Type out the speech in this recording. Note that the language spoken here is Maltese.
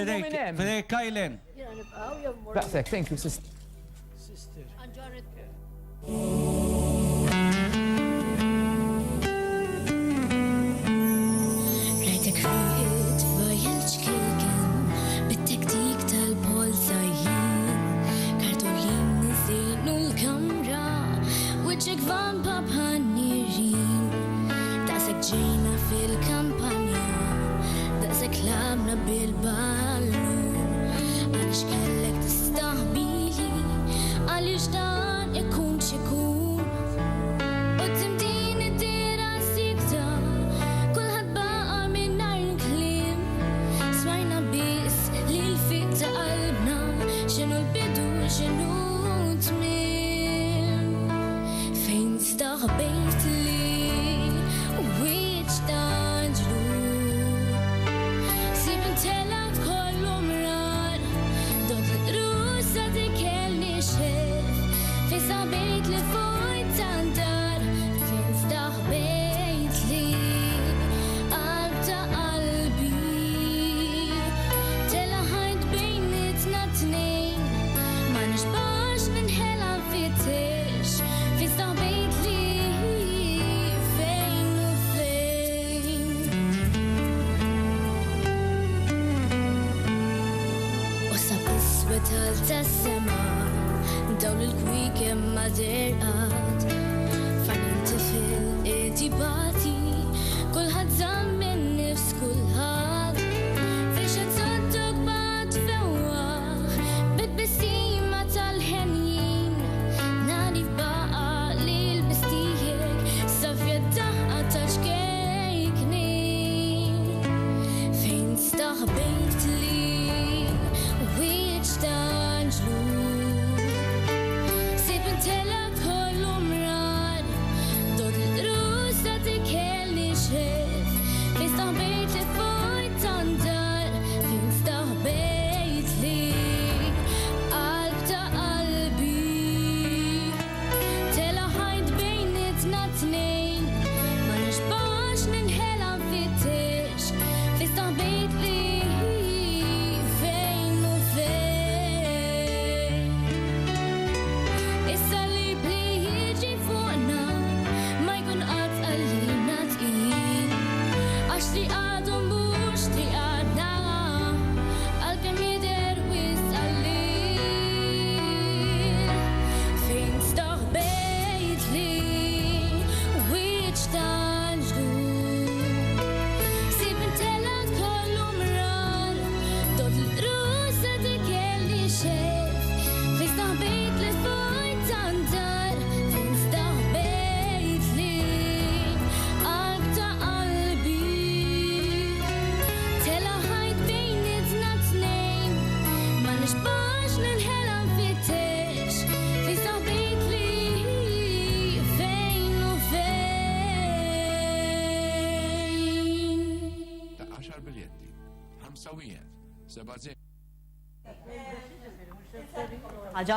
Fedek Kajlen. Daqsek, thank you, sister. Rajtek rrit bajilċ kilken bit-tektik tal-pol sajjien Kartolin nizinu l-kamra Wiċċek vampa bħannirin Daqsek ġejna fil-kampanja Daqsek labna bil-ballun Għalix kellek tistaħbili Għalix dan ikun xikun Qoddim din id-dira sikta Kulħadd baqa minnar klim Smajna bis li l-fiq ta' qalbna X'inhu l-bidu x'inhu tmiem Fejn staħbejt li wiċċ ta' ġlud Sib intelat kollu mrar Dok l-rusa tikelni xef Fejn staħbejt li fuq tandar Fejn staħbejt li qalb ta' qalbi Tela ħajt bejnietna tnejn Ma nixbax minħela fittex Fejn staħbejt li fejn u fejn U sab iswed tal-sema Dawl il-kwik imma derqat Fajn tifil intibati Kulħadd żammen nifs kulħadd Fejn xed bad fewwaħ Bit-bistima tal-ħenjin Nani baqa li l-bistijek Safja daħqa tal-xkejkni Fejn staħbejt li wiċċ ta' ġlud Sib intelat kollu mrar Dod l-rusa tikelni xef Fejn staħbejt li fuq tandar Fejn staħbejt li qalb ta' qalbi Tela ħajt bejnietna tnejn Ma nixbax ninħela fittex Fejn staħbejt li fejn u fejn Issa li bli jiġi fuqna Ma jkun qatt għallina tqil Għax li għadhom mhux li għadna Għalkemm jidher wisq għallil Fejn staħbejt li wiċċ ta' ġlud Sib intelat kollu mrar Dod l-rusa tikelli xef Fejn staħbejt li fuq tandar Fejn staħbejt li qalb ta' qalbi Tela ħajt bejnietna tnejn Ma nixbax ninħela fittex Fejn staħbejt li fejn u fejn Ta' 10 biljetti, 5 7 ħaġa